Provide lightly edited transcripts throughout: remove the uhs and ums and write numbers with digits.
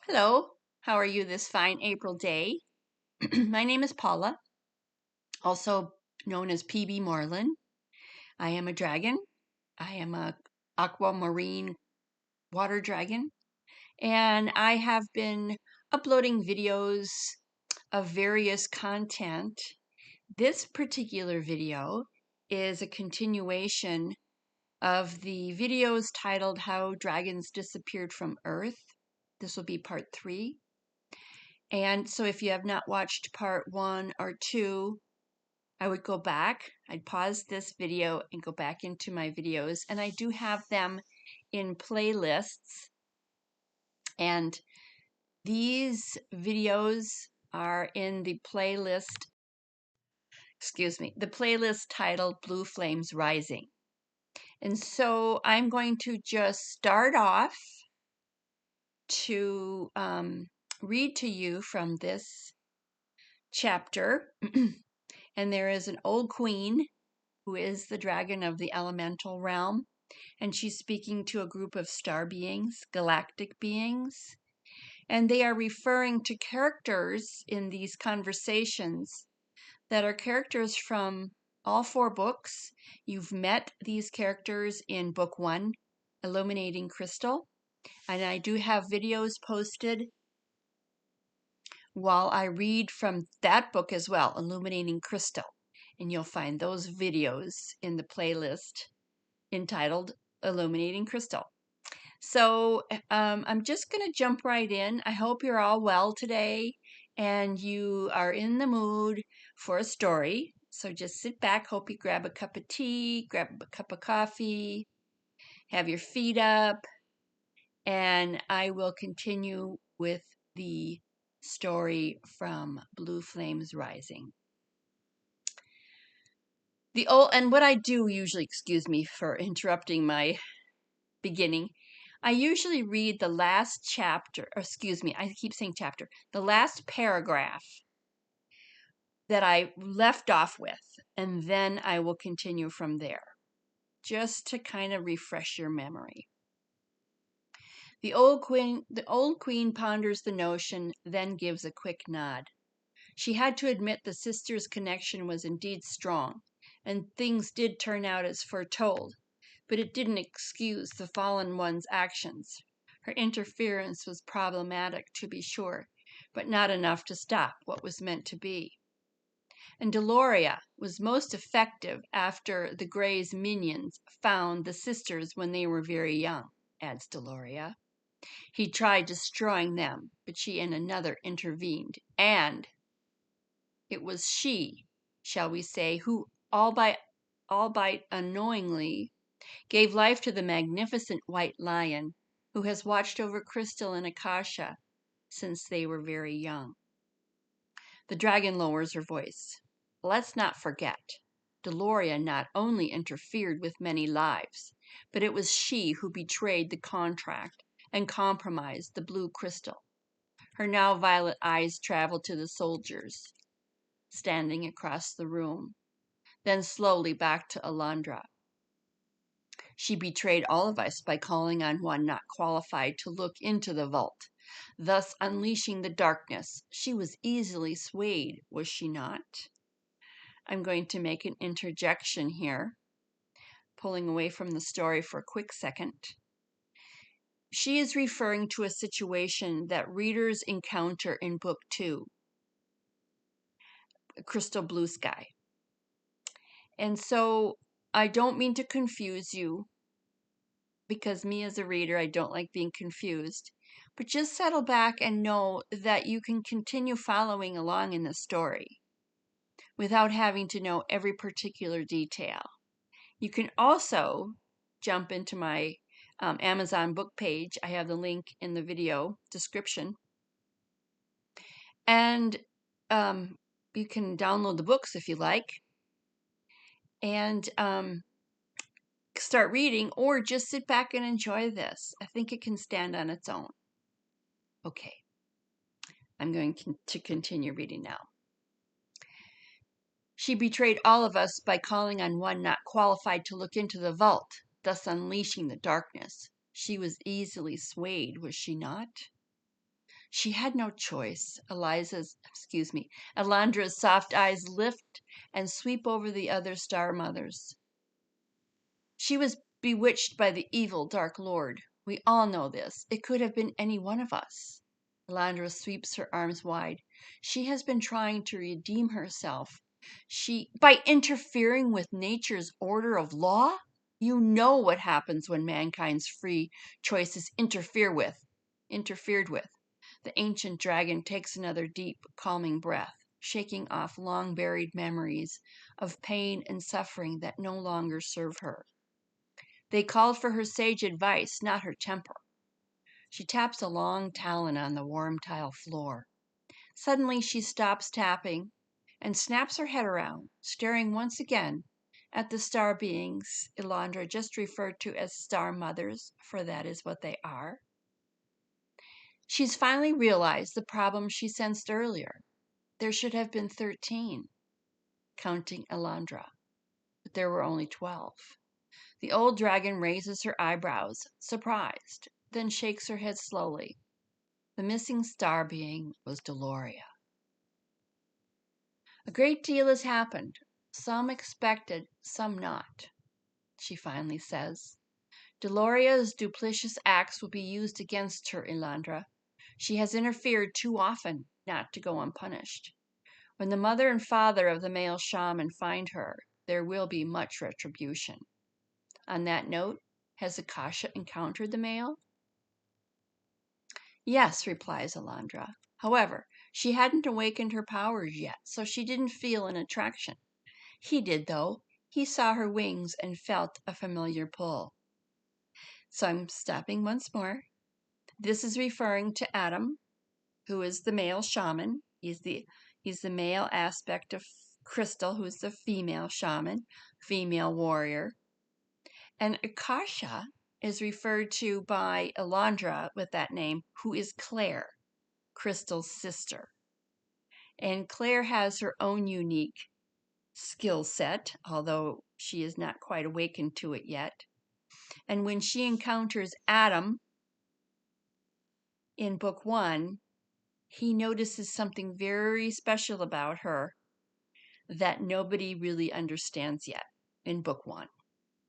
Hello, how are you this fine April day? My name is Paula, also known as PB Moreland. I am a dragon. I am a aquamarine water dragon, and I have been uploading videos of various content. This particular video is a continuation of the videos titled How Dragons Disappeared from Earth. This will be part 3. And so if you have not watched part 1 or 2, I would go back, I'd pause this video and go back into my videos. And I do have them in playlists. And these videos are in the playlist, the playlist titled Blue Flames Rising. And so I'm going to just start off to read to you from this chapter. And there is an old queen who is the dragon of the elemental realm, and she's speaking to a group of star beings, galactic beings, and they are referring to characters in these conversations that are characters from all 4 books. You've met these characters in book 1, Illuminating Crystal, and I do have videos posted while I read from that book as well, Illuminating Crystal. And you'll find those videos in the playlist entitled Illuminating Crystal. So I'm just going to jump right in. I hope you're all well today and you are in the mood for a story. So just sit back, hope you grab a cup of tea, grab a cup of coffee, have your feet up, and I will continue with the story from Blue Flames Rising. And what I do usually, excuse me for interrupting my beginning, I usually read the last chapter, I keep saying chapter, the last paragraph that I left off with, and then I will continue from there, just to kind of refresh your memory. The old queen ponders the notion, then gives a quick nod. She had to admit the sisters' connection was indeed strong, and things did turn out as foretold, but it didn't excuse the fallen one's actions. Her interference was problematic, to be sure, but not enough to stop what was meant to be. And Deloria was most effective after the Grey's minions found the sisters when they were very young, adds Deloria. He tried destroying them, but she and another intervened, and it was she, shall we say, who albeit unknowingly gave life to the magnificent white lion who has watched over Crystal and Akasha since they were very young. The dragon lowers her voice. Let's not forget, Deloria not only interfered with many lives, but it was she who betrayed the contract and compromised the blue crystal. Her now violet eyes traveled to the soldiers standing across the room, then slowly back to Elandra. She betrayed all of us by calling on one not qualified to look into the vault, thus unleashing the darkness. She was easily swayed, was she not? I'm going to make an interjection here, pulling away from the story for a quick second. She is referring to a situation that readers encounter in Book 2, Crystal Blue Sky. And so I don't mean to confuse you, because me as a reader, I don't like being confused. But just settle back and know that you can continue following along in the story without having to know every particular detail. You can also jump into my Amazon book page. I have the link in the video description. And you can download the books if you like and start reading, or just sit back and enjoy this. I think it can stand on its own. Okay, I'm going to continue reading now. She betrayed all of us by calling on one not qualified to look into the vault, thus unleashing the darkness. She was easily swayed, was she not? She had no choice. Elandra's soft eyes lift and sweep over the other star mothers. She was bewitched by the evil Dark Lord. We all know this. It could have been any one of us. Elandra sweeps her arms wide. She has been trying to redeem herself. By interfering with nature's order of law? You know what happens when mankind's free choice is interfered with. The ancient dragon takes another deep, calming breath, shaking off long buried memories of pain and suffering that no longer serve her. They called for her sage advice, not her temper. She taps a long talon on the warm tile floor. Suddenly she stops tapping and snaps her head around, staring once again at the star beings Elandra just referred to as star mothers, for that is what they are. She's finally realized the problem she sensed earlier. There should have been 13, counting Elandra, but there were only 12. The old dragon raises her eyebrows, surprised, then shakes her head slowly. The missing star being was Deloria. A great deal has happened. Some expected, some not, she finally says. Deloria's duplicitous acts will be used against her, Elandra. She has interfered too often not to go unpunished. When the mother and father of the male shaman find her, there will be much retribution. On that note, has Akasha encountered the male? Yes, replies Elandra. However, she hadn't awakened her powers yet, so she didn't feel an attraction. He did, though. He saw her wings and felt a familiar pull. So I'm stopping once more. This is referring to Adam, who is the male shaman. He's the male aspect of Crystal, who's the female shaman, female warrior. And Akasha is referred to by Elandra with that name, who is Claire, Crystal's sister. And Claire has her own unique skill set, although she is not quite awakened to it yet. And when she encounters Adam in book 1, he notices something very special about her that nobody really understands yet in book 1.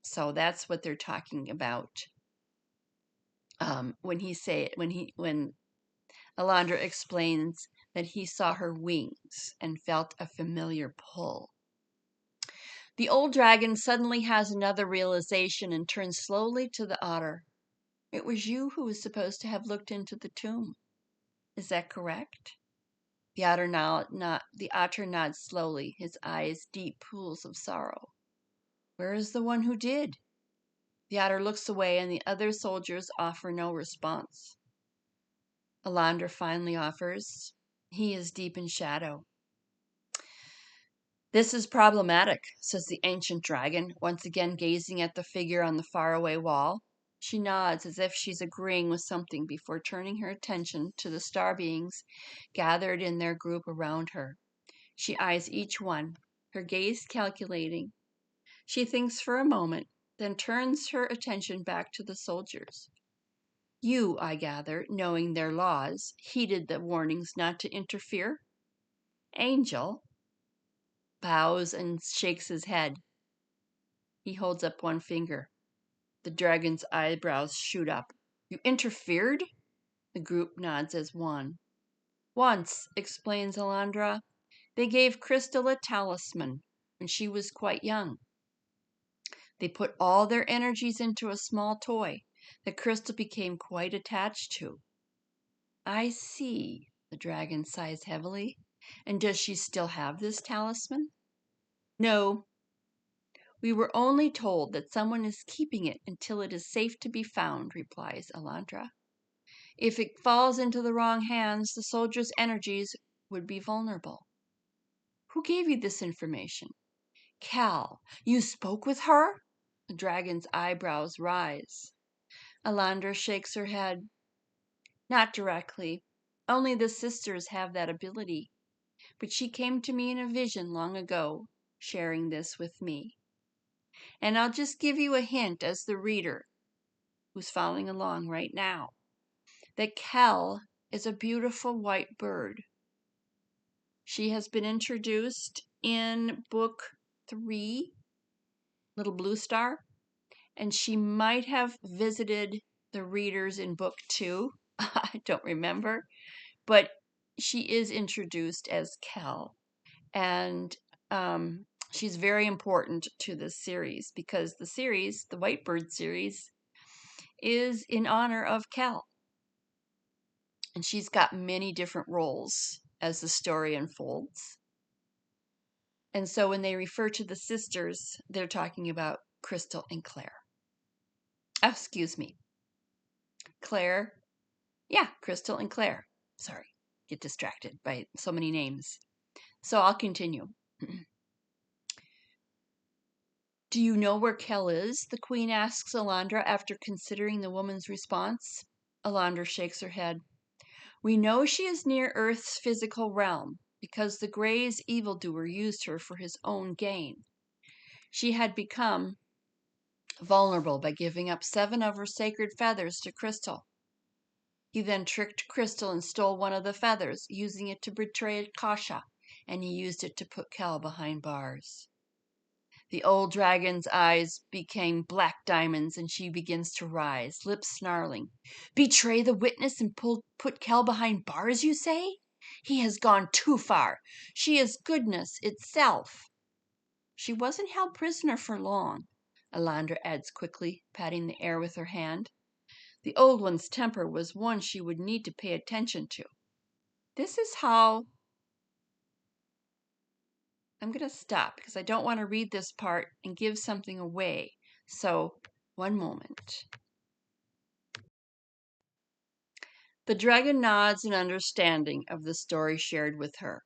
So that's what they're talking about when Elandra explains that he saw her wings and felt a familiar pull. The old dragon suddenly has another realization and turns slowly to the otter. It was you who was supposed to have looked into the tomb. Is that correct? The otter nods slowly, his eyes deep pools of sorrow. Where is the one who did? The otter looks away and the other soldiers offer no response. Elandra finally offers, he is deep in shadow. This is problematic, says the ancient dragon, once again gazing at the figure on the faraway wall. She nods as if she's agreeing with something before turning her attention to the star beings gathered in their group around her. She eyes each one, her gaze calculating. She thinks for a moment, then turns her attention back to the soldiers. You, I gather, knowing their laws, heeded the warnings not to interfere? Angel bows and shakes his head. He holds up one finger. The dragon's eyebrows shoot up. You interfered? The group nods as one. Once, explains Elandra, they gave Crystal a talisman when she was quite young. They put all their energies into a small toy that Crystal became quite attached to. I see, the dragon sighs heavily. And does she still have this talisman? No. We were only told that someone is keeping it until it is safe to be found, replies Elandra. If it falls into the wrong hands, the soldier's energies would be vulnerable. Who gave you this information? Cal. You spoke with her? The dragon's eyebrows rise. Elandra shakes her head. Not directly. Only the sisters have that ability. But she came to me in a vision long ago, sharing this with me. And I'll just give you a hint as the reader who's following along right now, that Kel is a beautiful white bird. She has been introduced in book 3, Little Blue Star, and she might have visited the readers in book 2. I don't remember, but she is introduced as Kel, and she's very important to this series because the series, the Whitebird series, is in honor of Kel. And she's got many different roles as the story unfolds. And so when they refer to the sisters, they're talking about Crystal and Claire. Oh, excuse me. Claire. Yeah, Crystal and Claire. Sorry, get distracted by so many names. So I'll continue. Do you know where Kel is? The queen asks Elandra after considering the woman's response. Elandra shakes her head. We know she is near Earth's physical realm because the Grey's evildoer used her for his own gain. She had become vulnerable by giving up 7 of her sacred feathers to Crystal. He then tricked Crystal and stole one of the feathers, using it to betray Kasha, and he used it to put Kel behind bars. The old dragon's eyes became black diamonds, and she begins to rise, lips snarling. Betray the witness and put Kel behind bars, you say? He has gone too far. She is goodness itself. She wasn't held prisoner for long, Elandra adds quickly, patting the air with her hand. The old one's temper was one she would need to pay attention to. This is how... I'm going to stop because I don't want to read this part and give something away. So, one moment. The dragon nods in understanding of the story shared with her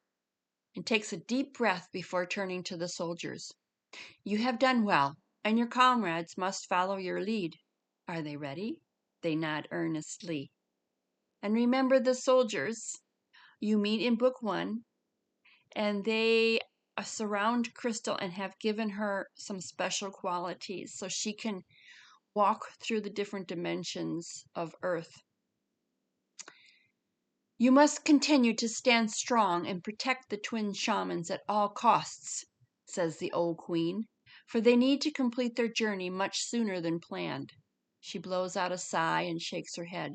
and takes a deep breath before turning to the soldiers. You have done well, and your comrades must follow your lead. Are they ready? They nod earnestly. And remember the soldiers you meet in book 1, and they surround Crystal and have given her some special qualities so she can walk through the different dimensions of Earth. You must continue to stand strong and protect the twin shamans at all costs, says the old queen, for they need to complete their journey much sooner than planned. She blows out a sigh and shakes her head.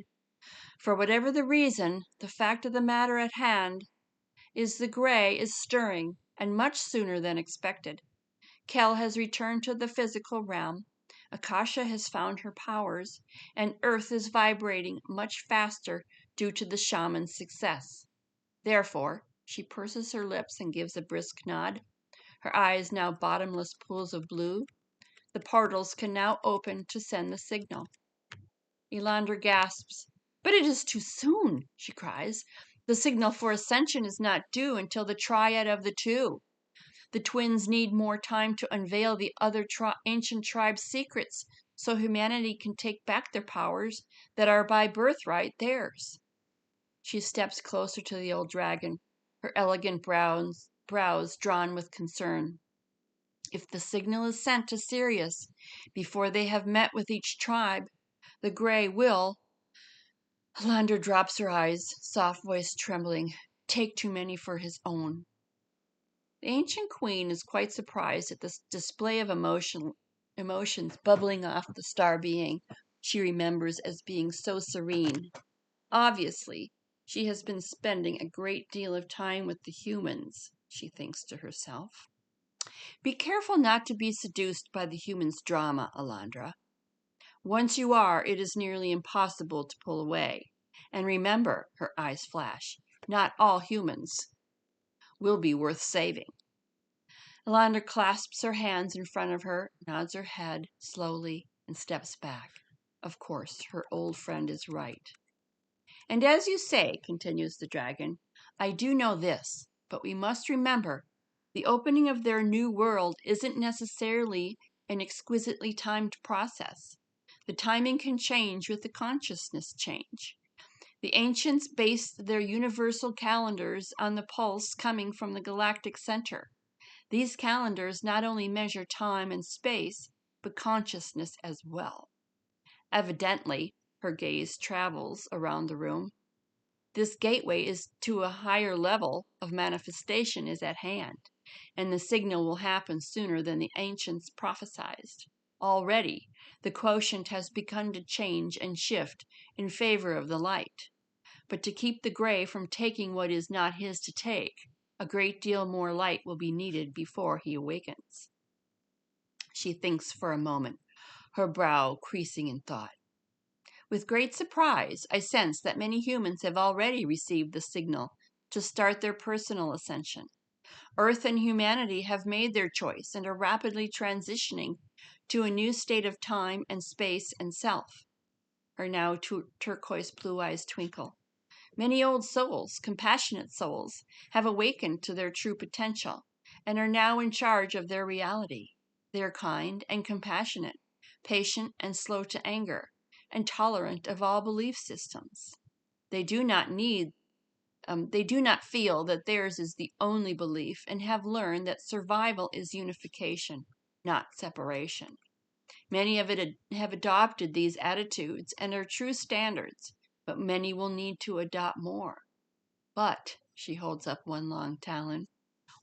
For whatever the reason, the fact of the matter at hand is the Grey is stirring, and much sooner than expected. Kel has returned to the physical realm, Akasha has found her powers, and Earth is vibrating much faster due to the shaman's success. Therefore, she purses her lips and gives a brisk nod, her eyes now bottomless pools of blue. The portals can now open to send the signal. Elandra gasps. But it is too soon, she cries. The signal for ascension is not due until the triad of the 2. The twins need more time to unveil the other ancient tribe's secrets so humanity can take back their powers that are by birthright theirs. She steps closer to the old dragon, her elegant brows drawn with concern. If the signal is sent to Sirius before they have met with each tribe, the Grey will... Elandra drops her eyes, soft voice trembling, take too many for his own. The ancient queen is quite surprised at this display of emotions bubbling off the star being she remembers as being so serene. Obviously, she has been spending a great deal of time with the humans, she thinks to herself. Be careful not to be seduced by the humans' drama, Elandra. Once you are, it is nearly impossible to pull away. And remember, her eyes flash, not all humans will be worth saving. Elandra clasps her hands in front of her, nods her head slowly, and steps back. Of course, her old friend is right. And as you say, continues the dragon, I do know this, but we must remember the opening of their new world isn't necessarily an exquisitely timed process. The timing can change with the consciousness change. The ancients based their universal calendars on the pulse coming from the galactic center. These calendars not only measure time and space, but consciousness as well. Evidently, her gaze travels around the room. This gateway is to a higher level of manifestation is at hand, and the signal will happen sooner than the ancients prophesied. Already, the quotient has begun to change and shift in favor of the light. But to keep the gray from taking what is not his to take, a great deal more light will be needed before he awakens. She thinks for a moment, her brow creasing in thought. With great surprise, I sense that many humans have already received the signal to start their personal ascension. Earth and humanity have made their choice and are rapidly transitioning to a new state of time and space and self. Her now turquoise blue eyes twinkle. Many old souls, compassionate souls, have awakened to their true potential and are now in charge of their reality. They are kind and compassionate, patient and slow to anger, and tolerant of all belief systems. They do not feel that theirs is the only belief and have learned that survival is unification, not separation. Many have adopted these attitudes and are true standards, but many will need to adopt more. But, she holds up one long talon,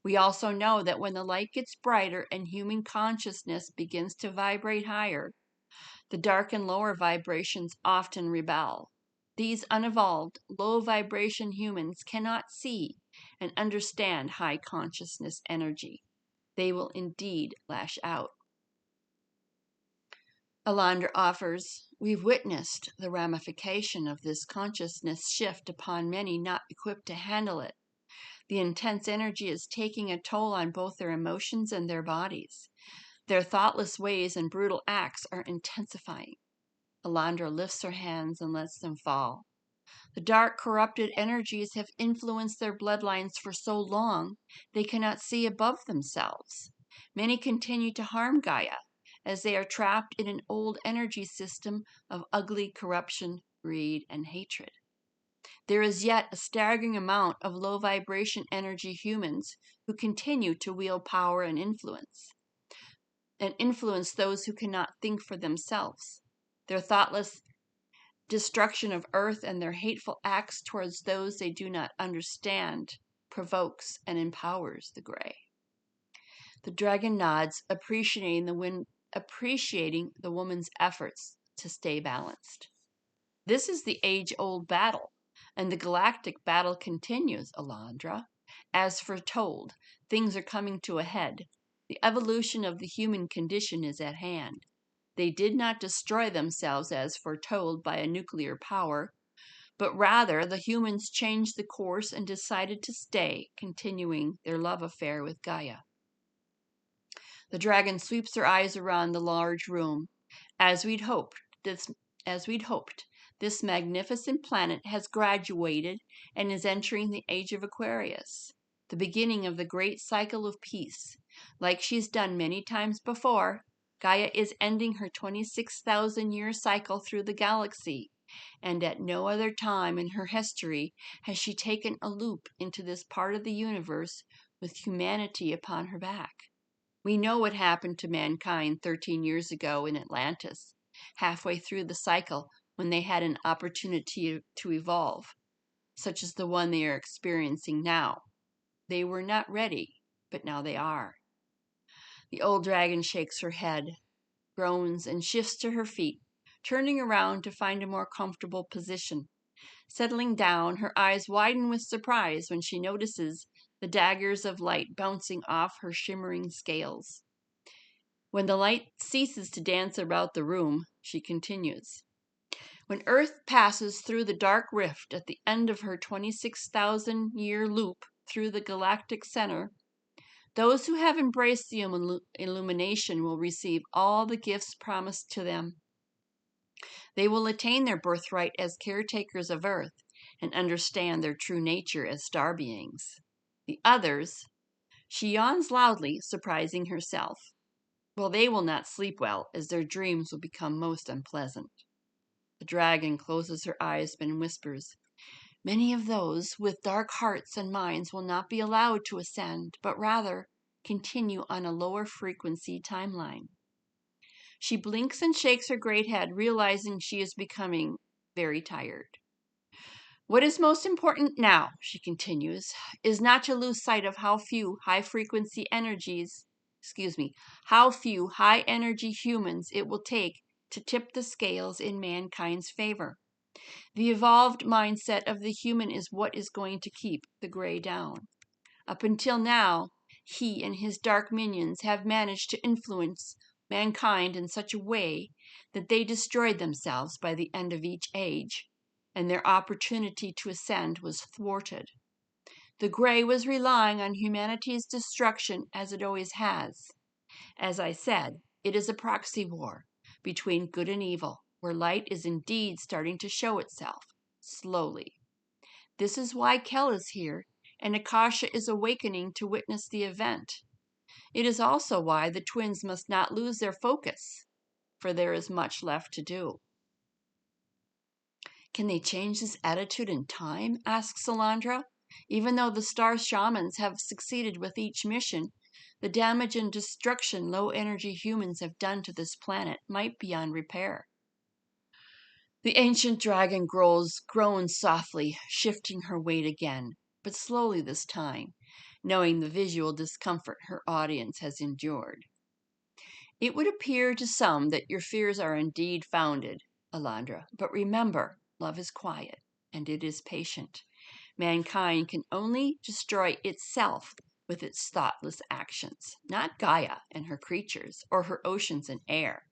we also know that when the light gets brighter and human consciousness begins to vibrate higher, the dark and lower vibrations often rebel. These unevolved, low vibration humans cannot see and understand high consciousness energy. They will indeed lash out. Elandra offers, we've witnessed the ramification of this consciousness shift upon many not equipped to handle it. The intense energy is taking a toll on both their emotions and their bodies. Their thoughtless ways and brutal acts are intensifying. Elandra lifts her hands and lets them fall. The dark, corrupted energies have influenced their bloodlines for so long they cannot see above themselves. Many continue to harm Gaia, as they are trapped in an old energy system of ugly corruption, greed, and hatred. There is yet a staggering amount of low vibration energy humans who continue to wield power and influence those who cannot think for themselves. Their thoughtless destruction of Earth and their hateful acts towards those they do not understand provokes and empowers the gray. The dragon nods, appreciating the woman's efforts to stay balanced. This is the age-old battle, and the galactic battle continues, Elandra. As foretold, things are coming to a head. The evolution of the human condition is at hand. They did not destroy themselves as foretold by a nuclear power, but rather the humans changed the course and decided to stay, continuing their love affair with Gaia. The dragon sweeps her eyes around the large room. As we'd hoped, this magnificent planet has graduated and is entering the age of Aquarius, the beginning of the great cycle of peace. Like she's done many times before, Gaia is ending her 26,000-year cycle through the galaxy, and at no other time in her history has she taken a loop into this part of the universe with humanity upon her back. We know what happened to mankind 13 years ago in Atlantis, halfway through the cycle when they had an opportunity to evolve, such as the one they are experiencing now. They were not ready, but now they are. The old dragon shakes her head, groans, and shifts to her feet, turning around to find a more comfortable position. Settling down, her eyes widen with surprise when she notices the daggers of light bouncing off her shimmering scales. When the light ceases to dance about the room, she continues. When Earth passes through the dark rift at the end of her 26,000-year loop through the galactic center, those who have embraced the illumination will receive all the gifts promised to them. They will attain their birthright as caretakers of Earth and understand their true nature as star beings. The others, she yawns loudly, surprising herself. Well, they will not sleep well, as their dreams will become most unpleasant. The dragon closes her eyes and whispers, many of those with dark hearts and minds will not be allowed to ascend, but rather continue on a lower frequency timeline. She blinks and shakes her great head, realizing she is becoming very tired. What is most important now, she continues, is not to lose sight of how few high energy humans it will take to tip the scales in mankind's favor. The evolved mindset of the human is what is going to keep the gray down. Up until now, he and his dark minions have managed to influence mankind in such a way that they destroyed themselves by the end of each age, and their opportunity to ascend was thwarted. The gray was relying on humanity's destruction as it always has. As I said, it is a proxy war between good and evil, where light is indeed starting to show itself, slowly. This is why Kel is here, and Akasha is awakening to witness the event. It is also why the twins must not lose their focus, for there is much left to do. Can they change this attitude in time? Asks Elandra. Even though the star shamans have succeeded with each mission, the damage and destruction low-energy humans have done to this planet might be beyond repair. The ancient dragon groans softly, shifting her weight again, but slowly this time, knowing the visual discomfort her audience has endured. It would appear to some that your fears are indeed founded, Elandra, but remember, love is quiet, and it is patient. Mankind can only destroy itself with its thoughtless actions, not Gaia and her creatures, or her oceans and air.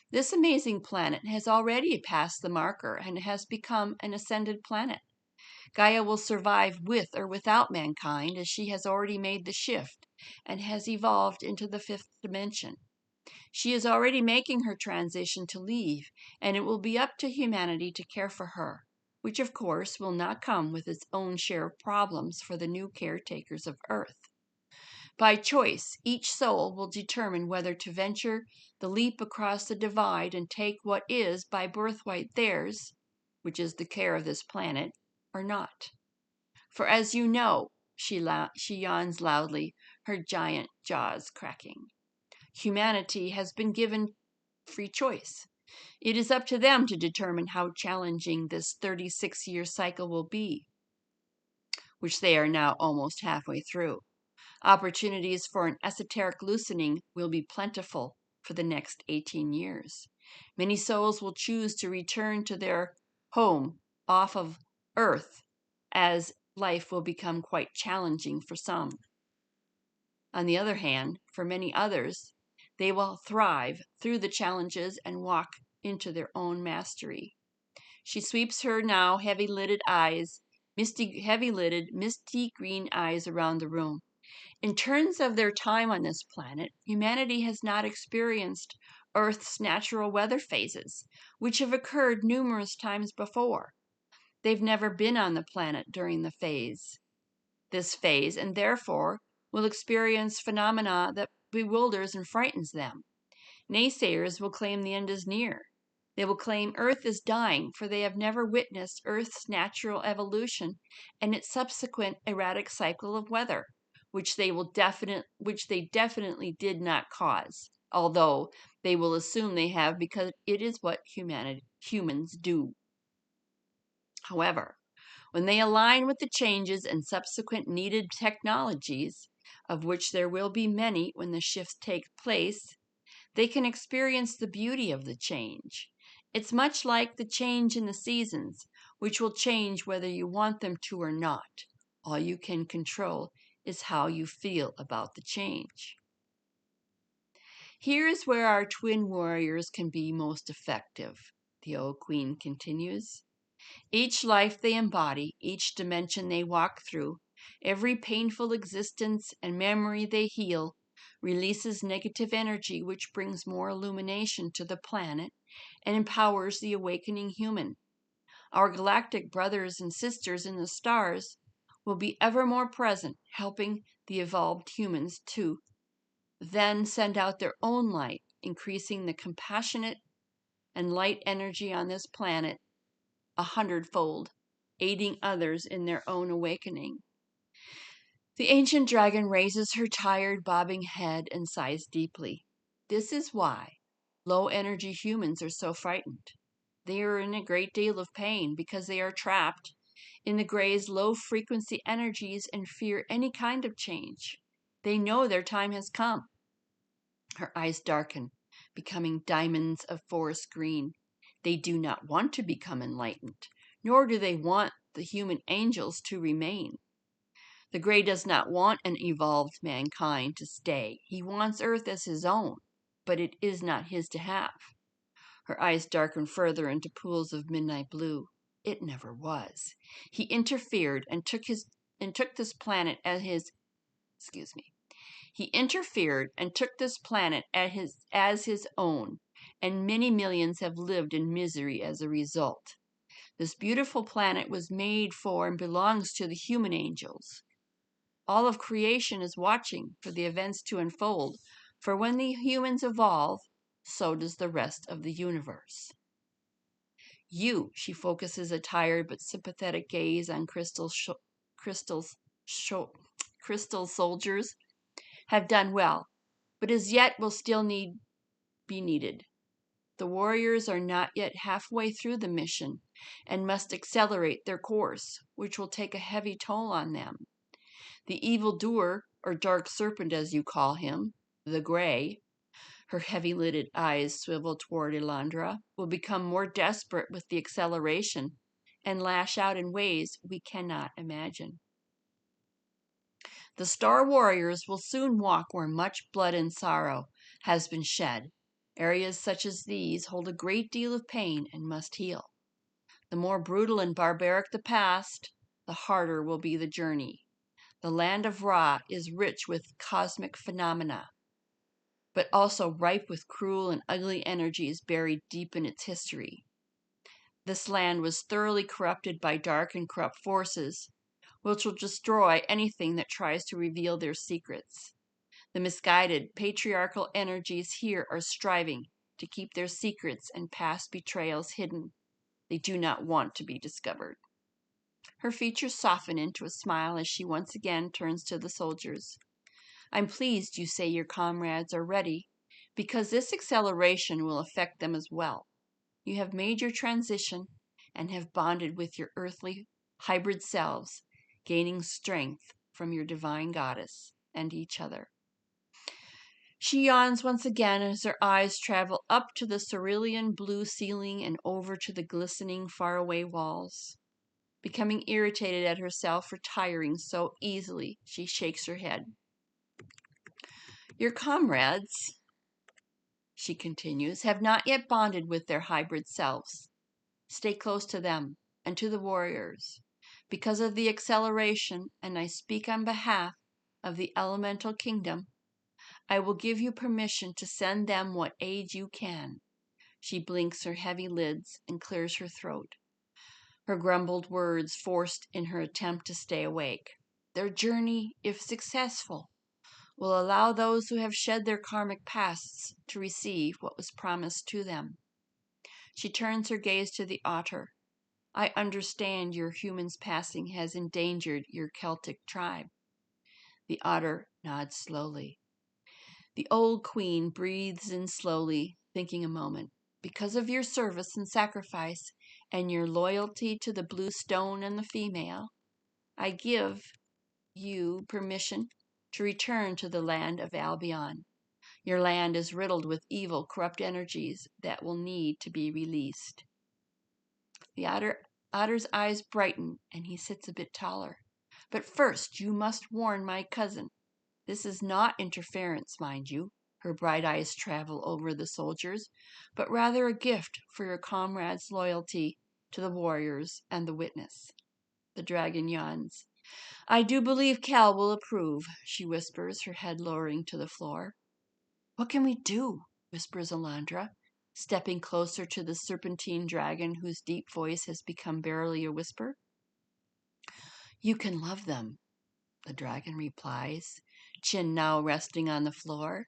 This amazing planet has already passed the marker and has become an ascended planet. Gaia will survive with or without mankind, as she has already made the shift and has evolved into the fifth dimension. She is already making her transition to leave, and it will be up to humanity to care for her, which of course will not come with its own share of problems for the new caretakers of Earth. By choice, each soul will determine whether to venture the leap across the divide and take what is by birthright theirs, which is the care of this planet, or not. For as you know, she yawns loudly, her giant jaws cracking. Humanity has been given free choice. It is up to them to determine how challenging this 36-year cycle will be, which they are now almost halfway through. Opportunities for an esoteric loosening will be plentiful for the next 18 years. Many souls will choose to return to their home off of Earth, as life will become quite challenging for some. On the other hand, for many others, they will thrive through the challenges and walk into their own mastery. She sweeps her now heavy-lidded, misty green eyes around the room. In terms of their time on this planet, humanity has not experienced Earth's natural weather phases, which have occurred numerous times before. They've never been on the planet during this phase, and therefore will experience phenomena that bewilders and frightens them. Naysayers will claim the end is near. They will claim Earth is dying, for they have never witnessed Earth's natural evolution and its subsequent erratic cycle of weather, which they definitely did not cause, although they will assume they have because it is what humans do. However, when they align with the changes and subsequent needed technologies, of which there will be many when the shifts take place, they can experience the beauty of the change. It's much like the change in the seasons, which will change whether you want them to or not. All you can control is how you feel about the change. Here is where our twin warriors can be most effective, the old queen continues. Each life they embody, each dimension they walk through, every painful existence and memory they heal, releases negative energy which brings more illumination to the planet and empowers the awakening human. Our galactic brothers and sisters in the stars will be ever more present, helping the evolved humans to then send out their own light, increasing the compassionate and light energy on this planet 100-fold, aiding others in their own awakening. The ancient dragon raises her tired, bobbing head and sighs deeply. This is why low-energy humans are so frightened. They are in a great deal of pain because they are trapped in the Grey's low-frequency energies and fear any kind of change. They know their time has come. Her eyes darken, becoming diamonds of forest green. They do not want to become enlightened, nor do they want the human angels to remain. The Grey does not want an evolved mankind to stay. He wants Earth as his own, but it is not his to have. Her eyes darken further into pools of midnight blue. It never was. He interfered and took this planet He interfered and took this planet as his own, and many millions have lived in misery as a result. This beautiful planet was made for and belongs to the human angels. All of creation is watching for the events to unfold, for when the humans evolve, so does the rest of the universe. She focuses a tired but sympathetic gaze on crystal soldiers, have done well, but as yet will still be needed. The warriors are not yet halfway through the mission and must accelerate their course, which will take a heavy toll on them. The evildoer, or dark serpent as you call him, the Grey, her heavy-lidded eyes swivel toward Elandra, will become more desperate with the acceleration and lash out in ways we cannot imagine. The Star Warriors will soon walk where much blood and sorrow has been shed. Areas such as these hold a great deal of pain and must heal. The more brutal and barbaric the past, the harder will be the journey. The land of Ra is rich with cosmic phenomena, but also ripe with cruel and ugly energies buried deep in its history. This land was thoroughly corrupted by dark and corrupt forces, which will destroy anything that tries to reveal their secrets. The misguided, patriarchal energies here are striving to keep their secrets and past betrayals hidden. They do not want to be discovered. Her features soften into a smile as she once again turns to the soldiers. I'm pleased you say your comrades are ready, because this acceleration will affect them as well. You have made your transition and have bonded with your earthly hybrid selves, gaining strength from your divine goddess and each other. She yawns once again as her eyes travel up to the cerulean blue ceiling and over to the glistening faraway walls. Becoming irritated at herself for tiring so easily, she shakes her head. Your comrades, she continues, have not yet bonded with their hybrid selves. Stay close to them and to the warriors. Because of the acceleration, and I speak on behalf of the elemental kingdom, I will give you permission to send them what aid you can. She blinks her heavy lids and clears her throat, her grumbled words forced in her attempt to stay awake. Their journey, if successful, will allow those who have shed their karmic pasts to receive what was promised to them. She turns her gaze to the otter. I understand your human's passing has endangered your Celtic tribe. The otter nods slowly. The old queen breathes in slowly, thinking a moment. Because of your service and sacrifice and your loyalty to the blue stone and the female, I give you permission to return to the land of Albion. Your land is riddled with evil, corrupt energies that will need to be released. The otter's eyes brighten, and he sits a bit taller. But first, you must warn my cousin. This is not interference, mind you. Her bright eyes travel over the soldiers, but rather a gift for your comrades' loyalty to the warriors and the witness. The dragon yawns. I do believe Cal will approve, she whispers, her head lowering to the floor. What can we do? Whispers Elandra, stepping closer to the serpentine dragon whose deep voice has become barely a whisper. You can love them, the dragon replies, chin now resting on the floor.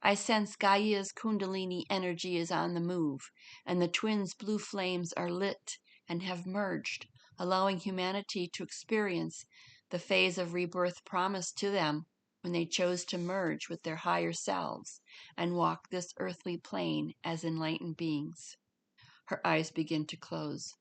I sense Gaia's kundalini energy is on the move, and the twins' blue flames are lit and have merged, allowing humanity to experience the phase of rebirth promised to them when they chose to merge with their higher selves and walk this earthly plane as enlightened beings. Her eyes begin to close.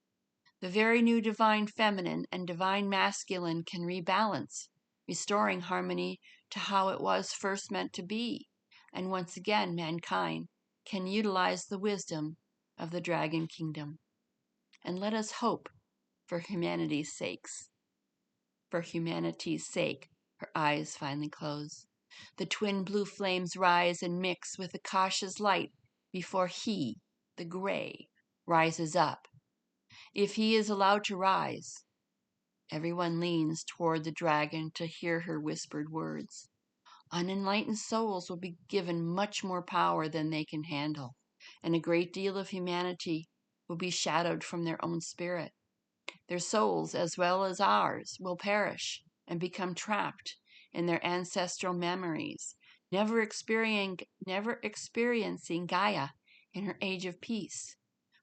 The very new divine feminine and divine masculine can rebalance, restoring harmony to how it was first meant to be. And once again, mankind can utilize the wisdom of the dragon kingdom. And let us hope for humanity's sakes. For humanity's sake, her eyes finally close. The twin blue flames rise and mix with the cautious light before he, the gray, rises up. If he is allowed to rise, everyone leans toward the dragon to hear her whispered words. Unenlightened souls will be given much more power than they can handle, and a great deal of humanity will be shadowed from their own spirit. Their souls, as well as ours, will perish and become trapped in their ancestral memories, never experiencing Gaia in her age of peace.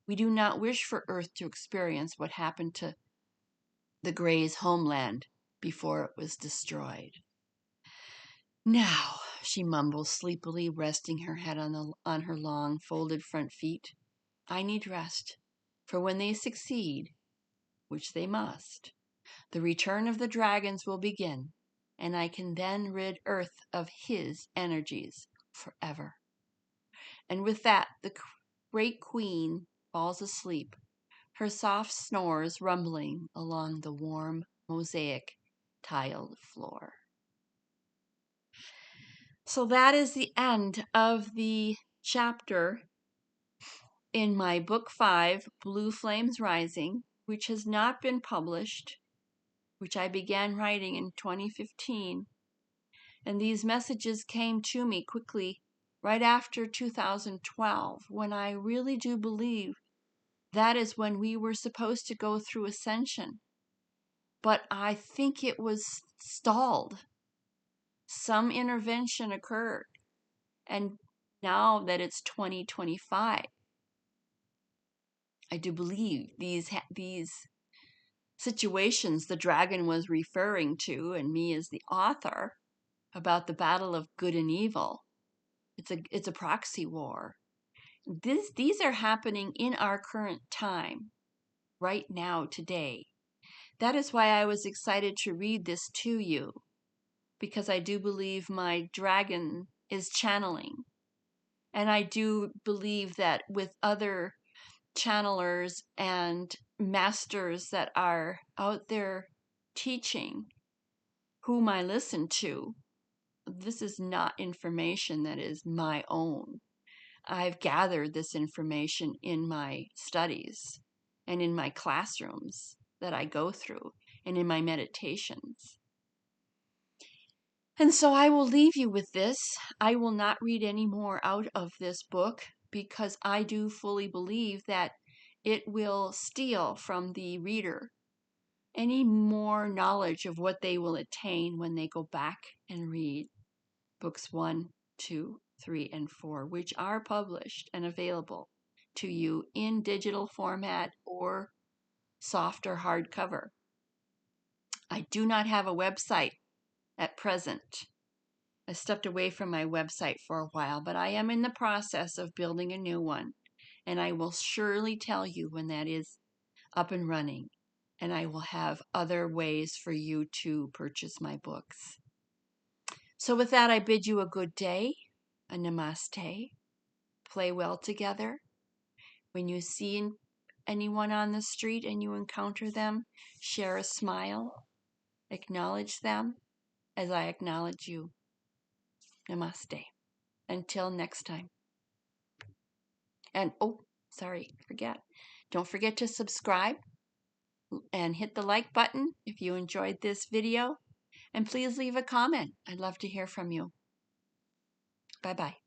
We do not wish for Earth to experience what happened to the Grey's homeland before it was destroyed. Now, she mumbles sleepily, resting her head on her long, folded front feet, I need rest, for when they succeed, which they must, the return of the dragons will begin, and I can then rid Earth of his energies forever. And with that, the great queen falls asleep, her soft snores rumbling along the warm mosaic tiled floor. So that is the end of the chapter in my book 5, Blue Flames Rising, which has not been published, which I began writing in 2015. And these messages came to me quickly right after 2012, when I really do believe that is when we were supposed to go through ascension. But I think it was stalled. Some intervention occurred. And now that it's 2025, I do believe these situations the dragon was referring to, and me as the author, about the battle of good and evil. It's a proxy war. These are happening in our current time, right now, today. That is why I was excited to read this to you, because I do believe my dragon is channeling. And I do believe that with other channelers and masters that are out there teaching, whom I listen to, this is not information that is my own. I've gathered this information in my studies and in my classrooms that I go through and in my meditations. And so I will leave you with this. I will not read any more out of this book because I do fully believe that it will steal from the reader any more knowledge of what they will attain when they go back and read books 1, 2, 3, and 4, which are published and available to you in digital format or soft or hardcover. I do not have a website at present. I stepped away from my website for a while, but I am in the process of building a new one, and I will surely tell you when that is up and running, and I will have other ways for you to purchase my books. So with that, I bid you a good day, a namaste. Play well together. When you see anyone on the street and you encounter them, share a smile. Acknowledge them as I acknowledge you. Namaste. Until next time. And don't forget to subscribe and hit the like button if you enjoyed this video. And please leave a comment. I'd love to hear from you. Bye-bye.